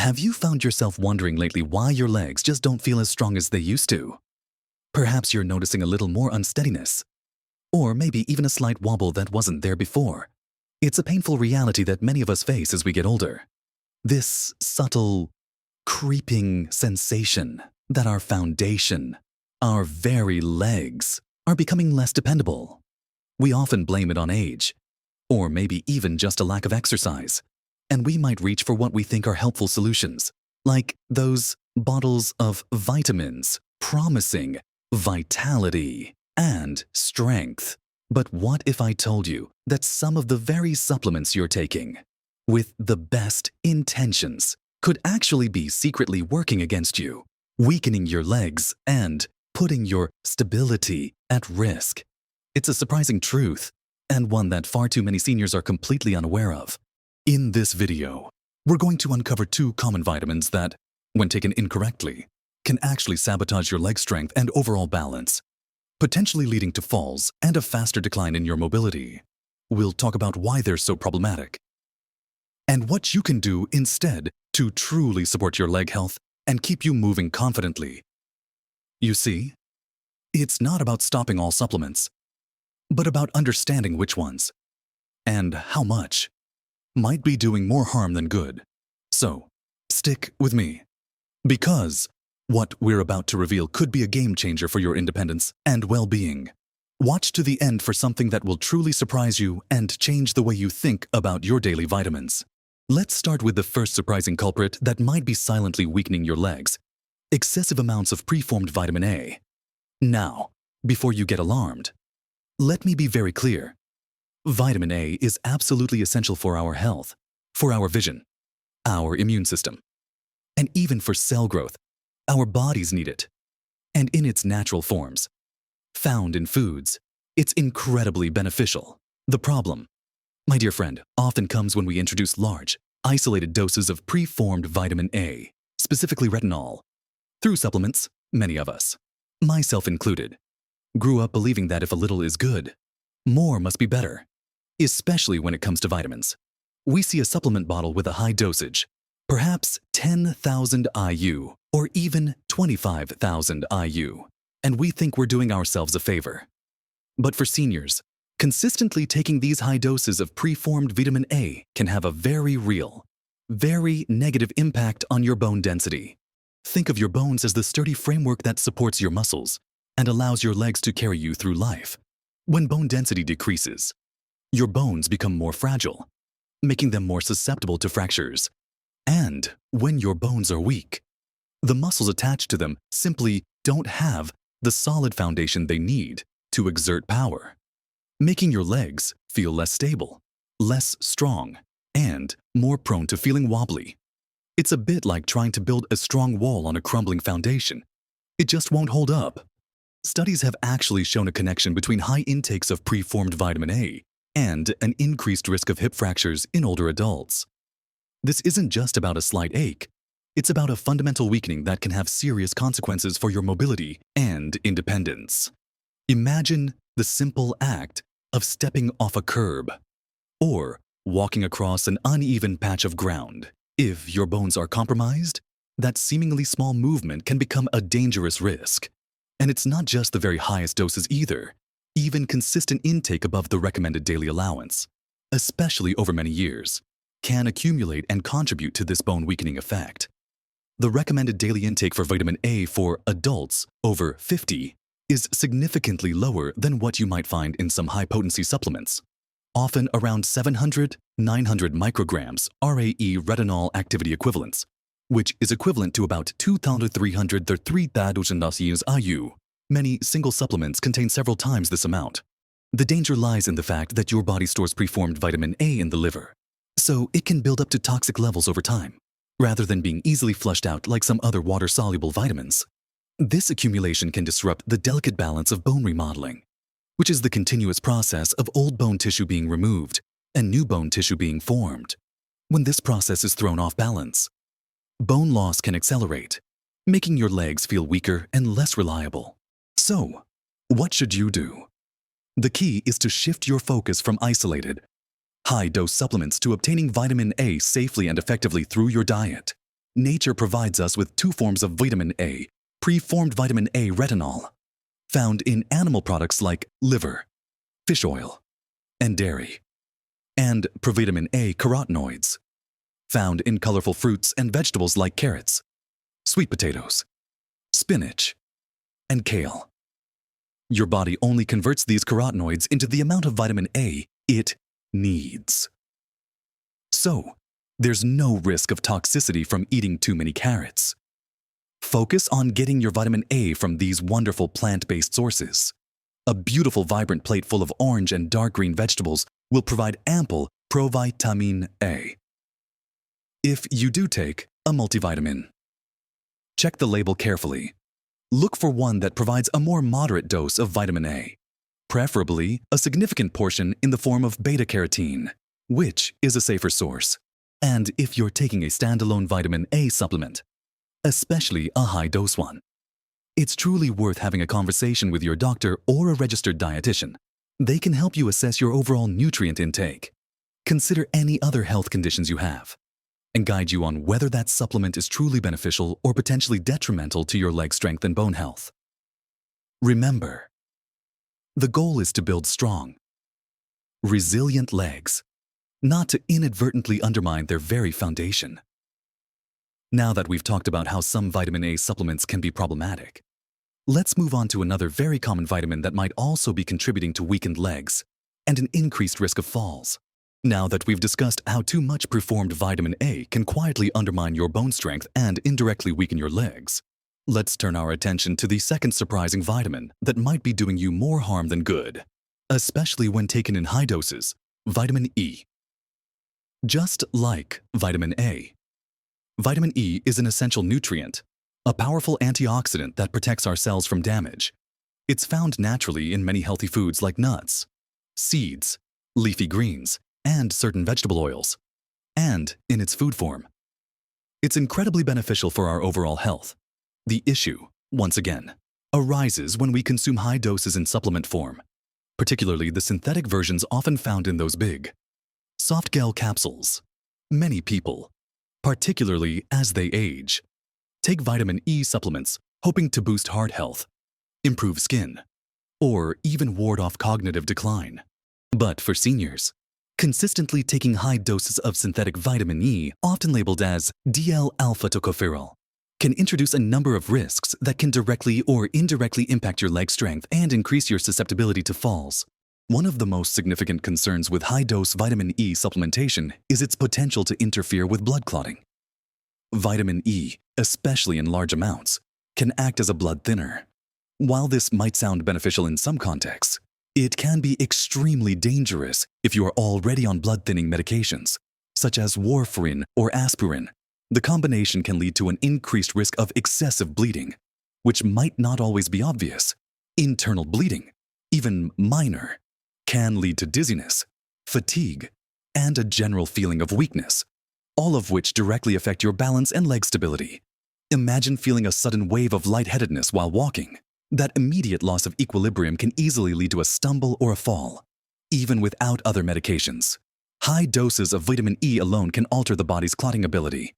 Have you found yourself wondering lately why your legs just don't feel as strong as they used to? Perhaps you're noticing a little more unsteadiness, or maybe even a slight wobble that wasn't there before. It's a painful reality that many of us face as we get older. This subtle, creeping sensation that our foundation, our very legs, are becoming less dependable. We often blame it on age, or maybe even just a lack of exercise, and we might reach for what we think are helpful solutions, like those bottles of vitamins promising vitality and strength. But what if I told you that some of the very supplements you're taking, with the best intentions, could actually be secretly working against you, weakening your legs and putting your stability at risk? It's a surprising truth, and one that far too many seniors are completely unaware of. In this video, we're going to uncover 2 common vitamins that, when taken incorrectly, can actually sabotage your leg strength and overall balance, potentially leading to falls and a faster decline in your mobility. We'll talk about why they're so problematic, and what you can do instead to truly support your leg health and keep you moving confidently. You see, it's not about stopping all supplements, but about understanding which ones, and how much, might be doing more harm than good. So, stick with me, because what we're about to reveal could be a game changer for your independence and well-being. Watch to the end for something that will truly surprise you and change the way you think about your daily vitamins. Let's start with the first surprising culprit that might be silently weakening your legs: excessive amounts of preformed vitamin A. Now, before you get alarmed, let me be very clear. Vitamin A is absolutely essential for our health, for our vision, our immune system, and even for cell growth. Our bodies need it. And in its natural forms, found in foods, it's incredibly beneficial. The problem, my dear friend, often comes when we introduce large, isolated doses of preformed vitamin A, specifically retinol. Through supplements, many of us, myself included, grew up believing that if a little is good, more must be better, especially when it comes to vitamins. We see a supplement bottle with a high dosage, perhaps 10,000 IU or even 25,000 IU, and we think we're doing ourselves a favor. But for seniors, consistently taking these high doses of preformed vitamin A can have a very real, very negative impact on your bone density. Think of your bones as the sturdy framework that supports your muscles and allows your legs to carry you through life. When bone density decreases, your bones become more fragile, making them more susceptible to fractures. And when your bones are weak, the muscles attached to them simply don't have the solid foundation they need to exert power, making your legs feel less stable, less strong, and more prone to feeling wobbly. It's a bit like trying to build a strong wall on a crumbling foundation. It just won't hold up. Studies have actually shown a connection between high intakes of preformed vitamin A and an increased risk of hip fractures in older adults. This isn't just about a slight ache. It's about a fundamental weakening that can have serious consequences for your mobility and independence. Imagine the simple act of stepping off a curb or walking across an uneven patch of ground. If your bones are compromised, that seemingly small movement can become a dangerous risk. And it's not just the very highest doses either. Even consistent intake above the recommended daily allowance, especially over many years, can accumulate and contribute to this bone weakening effect. The recommended daily intake for vitamin A for adults over 50 is significantly lower than what you might find in some high-potency supplements, often around 700, 900 micrograms RAE retinol activity equivalents, which is equivalent to about 2,300 to 3,000 IU. Many single supplements contain several times this amount. The danger lies in the fact that your body stores preformed vitamin A in the liver, so it can build up to toxic levels over time, rather than being easily flushed out like some other water-soluble vitamins. This accumulation can disrupt the delicate balance of bone remodeling, which is the continuous process of old bone tissue being removed and new bone tissue being formed. When this process is thrown off balance, bone loss can accelerate, making your legs feel weaker and less reliable. So, what should you do? The key is to shift your focus from isolated, high-dose supplements to obtaining vitamin A safely and effectively through your diet. Nature provides us with two forms of vitamin A, preformed vitamin A retinol, found in animal products like liver, fish oil, and dairy, and provitamin A carotenoids, found in colorful fruits and vegetables like carrots, sweet potatoes, spinach, and kale. Your body only converts these carotenoids into the amount of vitamin A it needs. So, there's no risk of toxicity from eating too many carrots. Focus on getting your vitamin A from these wonderful plant-based sources. A beautiful, vibrant plate full of orange and dark green vegetables will provide ample provitamin A. If you do take a multivitamin, check the label carefully. Look for one that provides a more moderate dose of vitamin A, preferably a significant portion in the form of beta-carotene, which is a safer source. And if you're taking a standalone vitamin A supplement, especially a high-dose one, it's truly worth having a conversation with your doctor or a registered dietitian. They can help you assess your overall nutrient intake, consider any other health conditions you have, and guide you on whether that supplement is truly beneficial or potentially detrimental to your leg strength and bone health. Remember, the goal is to build strong, resilient legs, not to inadvertently undermine their very foundation. Now that we've talked about how some vitamin A supplements can be problematic, let's move on to another very common vitamin that might also be contributing to weakened legs and an increased risk of falls. Now that we've discussed how too much preformed vitamin A can quietly undermine your bone strength and indirectly weaken your legs, let's turn our attention to the second surprising vitamin that might be doing you more harm than good, especially when taken in high doses: vitamin E. Just like vitamin A, vitamin E is an essential nutrient, a powerful antioxidant that protects our cells from damage. It's found naturally in many healthy foods like nuts, seeds, leafy greens, and certain vegetable oils, and in its food form. It's incredibly beneficial for our overall health. The issue, once again, arises when we consume high doses in supplement form, particularly the synthetic versions often found in those big, soft-gel capsules. Many people, particularly as they age, take vitamin E supplements hoping to boost heart health, improve skin, or even ward off cognitive decline. But for seniors, consistently taking high doses of synthetic vitamin E, often labeled as DL-alpha-tocopherol, can introduce a number of risks that can directly or indirectly impact your leg strength and increase your susceptibility to falls. One of the most significant concerns with high-dose vitamin E supplementation is its potential to interfere with blood clotting. Vitamin E, especially in large amounts, can act as a blood thinner. While this might sound beneficial in some contexts, it can be extremely dangerous if you are already on blood-thinning medications, such as warfarin or aspirin. The combination can lead to an increased risk of excessive bleeding, which might not always be obvious. Internal bleeding, even minor, can lead to dizziness, fatigue, and a general feeling of weakness, all of which directly affect your balance and leg stability. Imagine feeling a sudden wave of lightheadedness while walking. That immediate loss of equilibrium can easily lead to a stumble or a fall, even without other medications. High doses of vitamin E alone can alter the body's clotting ability,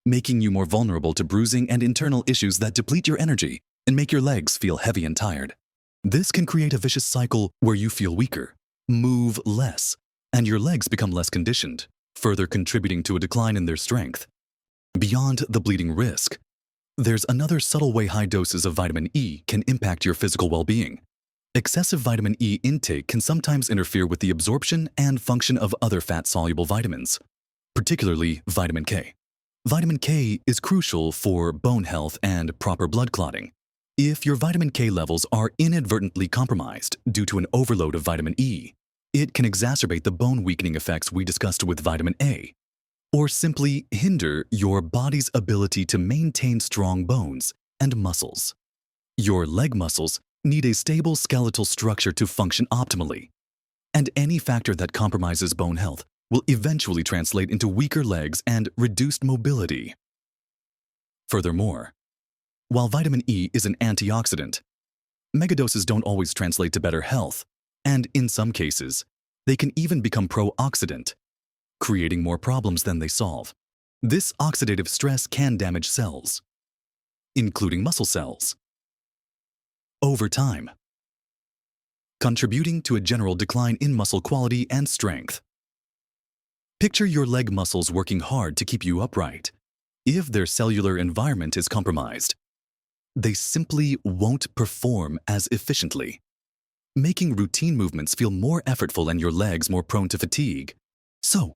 making you more vulnerable to bruising and internal issues that deplete your energy and make your legs feel heavy and tired. This can create a vicious cycle where you feel weaker, move less, and your legs become less conditioned, further contributing to a decline in their strength. Beyond the bleeding risk, there's another subtle way high doses of vitamin E can impact your physical well-being. Excessive vitamin E intake can sometimes interfere with the absorption and function of other fat-soluble vitamins, particularly vitamin K. Vitamin K is crucial for bone health and proper blood clotting. If your vitamin K levels are inadvertently compromised due to an overload of vitamin E, it can exacerbate the bone-weakening effects we discussed with vitamin A, or simply hinder your body's ability to maintain strong bones and muscles. Your leg muscles need a stable skeletal structure to function optimally, and any factor that compromises bone health will eventually translate into weaker legs and reduced mobility. Furthermore, while vitamin E is an antioxidant, megadoses don't always translate to better health, and in some cases, they can even become pro-oxidant, creating more problems than they solve. This oxidative stress can damage cells, including muscle cells, over time, contributing to a general decline in muscle quality and strength. Picture your leg muscles working hard to keep you upright. If their cellular environment is compromised, they simply won't perform as efficiently, making routine movements feel more effortful and your legs more prone to fatigue. So,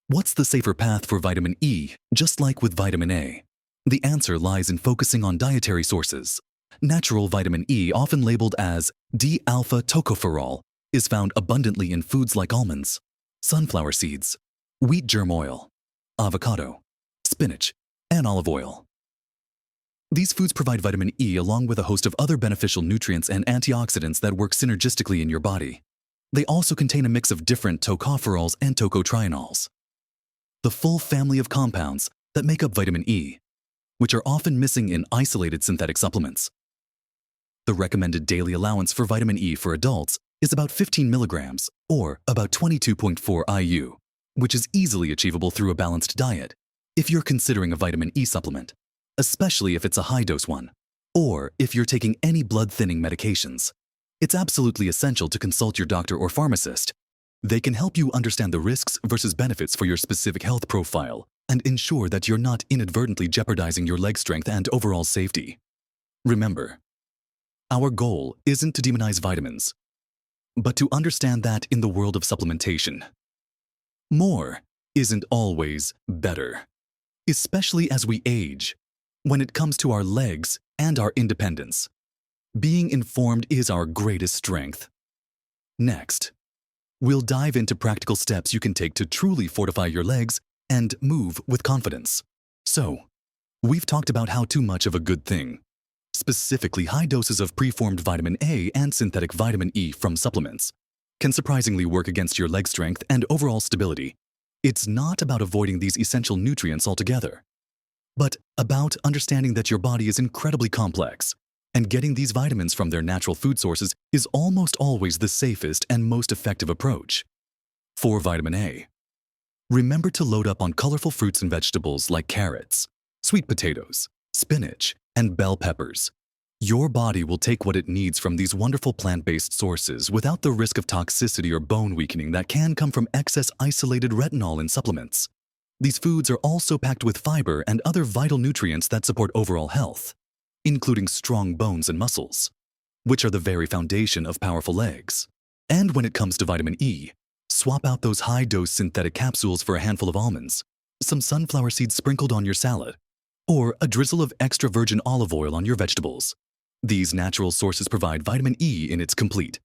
what's the safer path for vitamin E, just like with vitamin A? The answer lies in focusing on dietary sources. Natural vitamin E, often labeled as D-alpha tocopherol, is found abundantly in foods like almonds, sunflower seeds, wheat germ oil, avocado, spinach, and olive oil. These foods provide vitamin E along with a host of other beneficial nutrients and antioxidants that work synergistically in your body. They also contain a mix of different tocopherols and tocotrienols, the full family of compounds that make up vitamin E, which are often missing in isolated synthetic supplements. The recommended daily allowance for vitamin E for adults is about 15 milligrams, or about 22.4 IU, which is easily achievable through a balanced diet if you're considering a vitamin E supplement, especially if it's a high-dose one, or if you're taking any blood-thinning medications. It's absolutely essential to consult your doctor or pharmacist. They can help you understand the risks versus benefits for your specific health profile and ensure that you're not inadvertently jeopardizing your leg strength and overall safety. Remember, our goal isn't to demonize vitamins, but to understand that in the world of supplementation, more isn't always better, especially as we age. When it comes to our legs and our independence, being informed is our greatest strength. Next, we'll dive into practical steps you can take to truly fortify your legs and move with confidence. So, we've talked about how too much of a good thing, specifically high doses of preformed vitamin A and synthetic vitamin E from supplements, can surprisingly work against your leg strength and overall stability. It's not about avoiding these essential nutrients altogether, but about understanding that your body is incredibly complex, and getting these vitamins from their natural food sources is almost always the safest and most effective approach. For vitamin A, remember to load up on colorful fruits and vegetables like carrots, sweet potatoes, spinach, and bell peppers. Your body will take what it needs from these wonderful plant-based sources without the risk of toxicity or bone weakening that can come from excess isolated retinol in supplements. These foods are also packed with fiber and other vital nutrients that support overall health, including strong bones and muscles, which are the very foundation of powerful legs. And when it comes to vitamin E, swap out those high-dose synthetic capsules for a handful of almonds, some sunflower seeds sprinkled on your salad, or a drizzle of extra virgin olive oil on your vegetables. These natural sources provide vitamin E in its complete,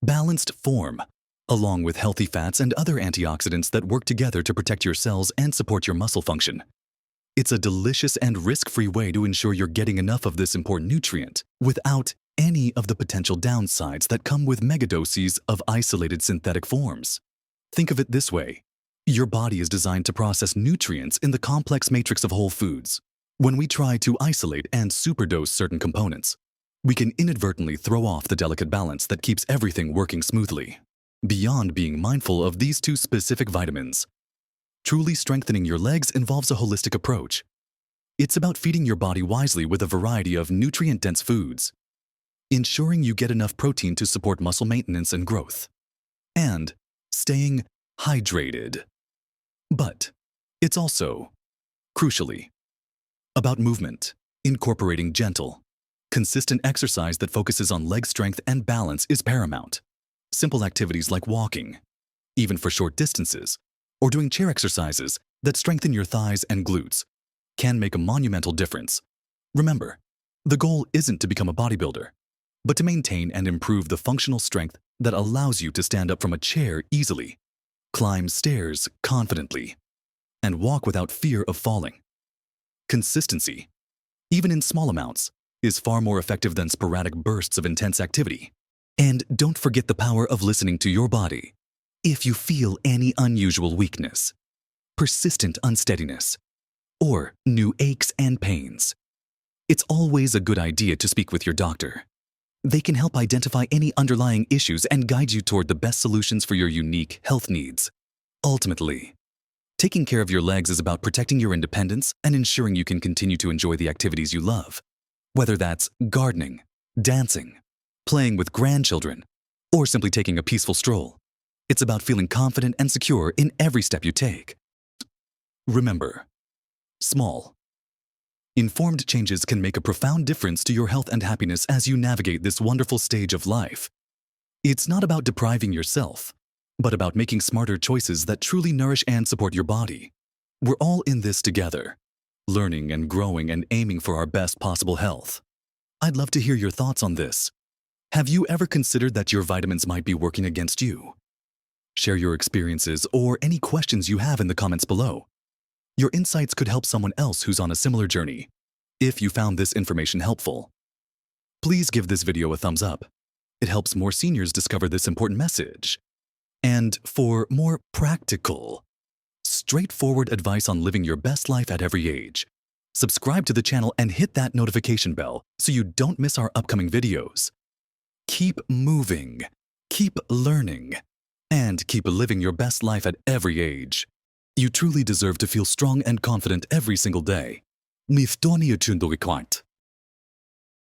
balanced form, along with healthy fats and other antioxidants that work together to protect your cells and support your muscle function. It's a delicious and risk-free way to ensure you're getting enough of this important nutrient without any of the potential downsides that come with megadoses of isolated synthetic forms. Think of it this way. Your body is designed to process nutrients in the complex matrix of whole foods. When we try to isolate and superdose certain components, we can inadvertently throw off the delicate balance that keeps everything working smoothly. Beyond being mindful of these two specific vitamins, truly strengthening your legs involves a holistic approach. It's about feeding your body wisely with a variety of nutrient-dense foods, ensuring you get enough protein to support muscle maintenance and growth, and staying hydrated. But it's also, crucially, about movement. Incorporating gentle, consistent exercise that focuses on leg strength and balance is paramount. Simple activities like walking, even for short distances, or doing chair exercises that strengthen your thighs and glutes, can make a monumental difference. Remember, the goal isn't to become a bodybuilder, but to maintain and improve the functional strength that allows you to stand up from a chair easily, climb stairs confidently, and walk without fear of falling. Consistency, even in small amounts, is far more effective than sporadic bursts of intense activity. And don't forget the power of listening to your body. If you feel any unusual weakness, persistent unsteadiness, or new aches and pains, it's always a good idea to speak with your doctor. They can help identify any underlying issues and guide you toward the best solutions for your unique health needs. Ultimately, Taking care of your legs is about protecting your independence and ensuring you can continue to enjoy the activities you love. Whether that's gardening, dancing, playing with grandchildren, or simply taking a peaceful stroll, it's about feeling confident and secure in every step you take. Remember, small, informed changes can make a profound difference to your health and happiness as you navigate this wonderful stage of life. It's not about depriving yourself, but about making smarter choices that truly nourish and support your body. We're all in this together, learning and growing and aiming for our best possible health. I'd love to hear your thoughts on this. Have you ever considered that your vitamins might be working against you? Share your experiences or any questions you have in the comments below. Your insights could help someone else who's on a similar journey. If you found this information helpful, please give this video a thumbs up. It helps more seniors discover this important message. And for more practical, straightforward advice on living your best life at every age, subscribe to the channel and hit that notification bell so you don't miss our upcoming videos. Keep moving, keep learning, and keep living your best life at every age. You truly deserve to feel strong and confident every single day. Mithtonia chundogikart.